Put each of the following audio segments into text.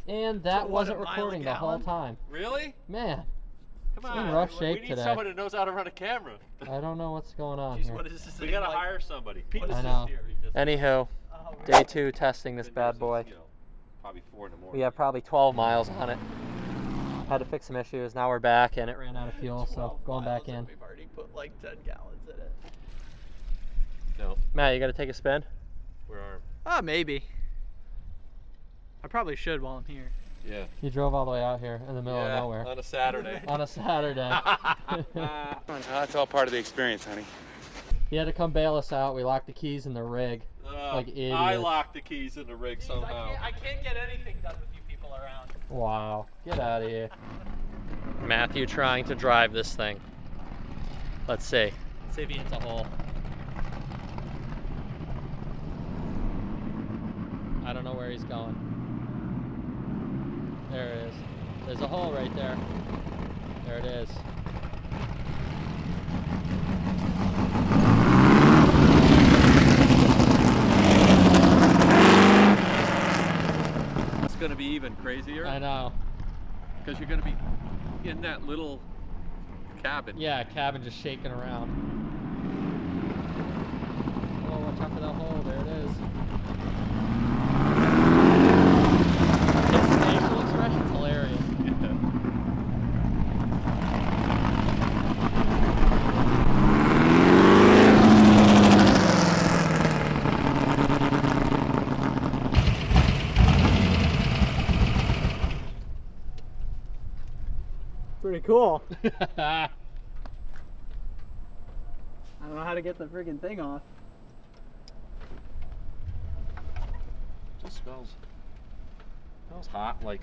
And that wasn't recording the whole time. Really? Man. Come on. In rough shape we need today. someone who knows how to run a camera. I don't know what's going on Jeez, here. what is this We thing gotta like? hire somebody. I know. Anywho, day 2 testing this bad boy. You know, probably 4 in the morning. We have probably 12 miles on it. Had to fix some issues. Now we're back and it ran out of fuel, so going back in. We've already put like 10 gallons in it. No. Matt, you got to take a spin? Where are? Maybe. I probably should while I'm here. Yeah. You drove all the way out here in the middle of nowhere. On a Saturday. On a Saturday. That's all part of the experience, honey. He had to come bail us out. We locked the keys in the rig. Like idiots. I locked the keys in the rig somehow. I can't get anything done with you people around. Wow. Get out of here. Matthew trying to drive this thing. Let's see. Let's see if he hits a hole. I don't know where he's going. There it is. There's a hole right there. There it is. It's gonna be even crazier. I know. Because you're gonna be in that little cabin. Yeah, cabin just shaking around. Oh, watch out for that hole. There it is. His facial expression's hilarious. Pretty cool. I don't know how to get the friggin' thing off. It smells hot like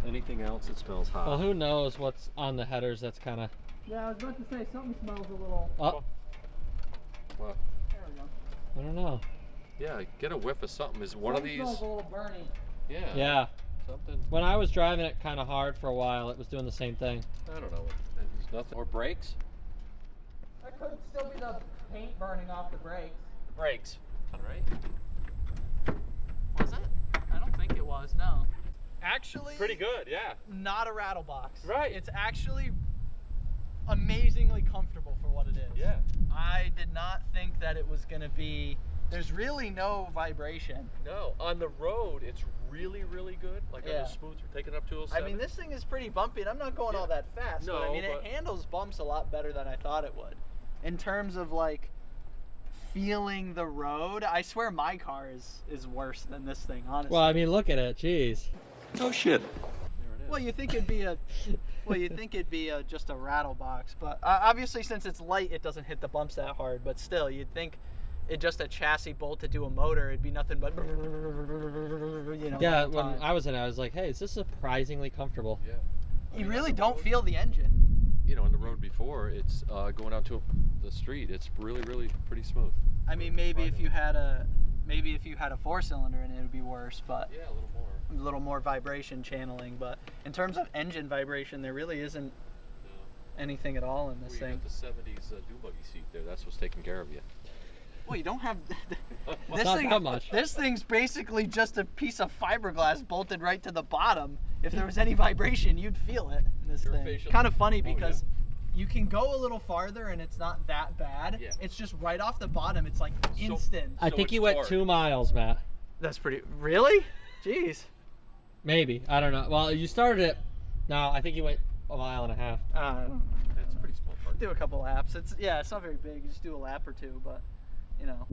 anything else. It smells hot. Well, who knows what's on the headers that's kind of... Yeah, I was about to say something smells a little. Oh, What? There we go. I don't know. Yeah, get a whiff of something. Is one of these? Smells a little burny. Yeah. Yeah. Something. When I was driving it kind of hard for a while, it was doing the same thing. I don't know. There's nothing. Or brakes? That could still be the paint burning off the brakes. Brakes. All right. Was it? I don't think it was, no. Actually, Pretty good, yeah. not a rattle box. Right. It's actually amazingly comfortable for what it is. Yeah. I did not think that it was going to be, there's really no vibration. No, on the road, it's really, really good. Like on Yeah. the smooth, we're taking up to I 07. mean, this thing is pretty bumpy, and I'm not going all that fast, but I No, mean, it but- handles bumps a lot better than I thought it would. In terms of like feeling the road, I swear my car is worse than this thing, honestly. Well, I mean, look at it. Jeez. Oh shit. There it is. Well, you think it'd be just a rattle box, but obviously since it's light, it doesn't hit the bumps that hard. But still, you'd think it just a chassis bolted to a motor, it'd be nothing but you know. Yeah, all the when time. I was in it, I was like, hey, is this surprisingly comfortable? Yeah. You really don't feel the engine. You know, on the road before, it's going out to the street. It's really, really pretty smooth. I mean, maybe if you had a 4-cylinder in it, it would be worse, but Yeah, a little more. a little more vibration channeling. But in terms of engine vibration, there really isn't anything at all in this We thing. got the 70s dune-buggy seat there. That's what's taking care of you. Well, you don't have It's not that much. This thing's basically just a piece of fiberglass bolted right to the bottom. If there was any vibration, you'd feel it in this Your thing. facial- Kind of funny Oh, because you can go a little farther and it's not that bad. Yeah. It's just right off the bottom. It's like instant. I So think it's you went torque. 2 miles, Matt. That's pretty. Really? Jeez. Maybe. I don't know. Well, you started it. No, I think you went 1.5 miles. That's a pretty small part. Do a couple laps. It's not very big. You just do a lap or two, but you know.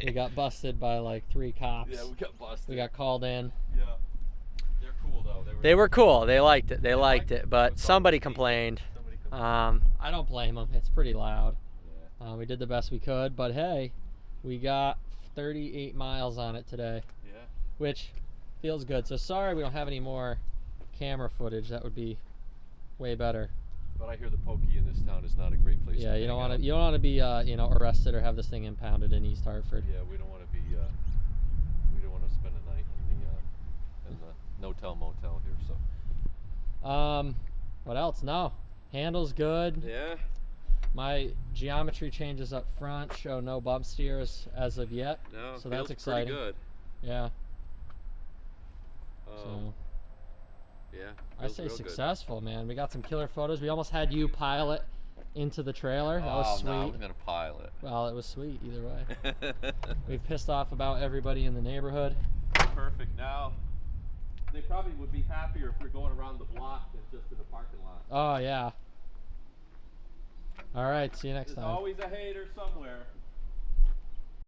We got busted by like 3 cops. Yeah, we got busted. We got called in. Yeah. They're cool though. They were cool. They liked it. They liked it, It but was somebody fun. complained. Somebody complained. I don't blame them. It's pretty loud. Yeah. We did the best we could, but hey, we got 38 miles on it today, Yeah. which feels good. So sorry we don't have any more camera footage. That would be way better. But I hear the pokey in this town is not a great place. Yeah, to you don't hang want out. to. You don't want to be, arrested or have this thing impounded in East Hartford. Yeah, we don't want to be. We don't want to spend a night in the no-tell motel here. So. What else? No, handle's good. Yeah. My geometry changes up front show no bump steers as of yet. No. So feels that's exciting. Pretty good. Yeah. So Yeah. I feels say real good. successful, man. We got some killer photos. We almost had you pilot into the trailer. That was sweet. No, I'm gonna pilot. Well, it was sweet either way. We've pissed off about everybody in the neighborhood. Perfect. Now, they probably would be happier if we're going around the block than just in the parking lot. Oh yeah. All right. See you next There's time. always a hater somewhere.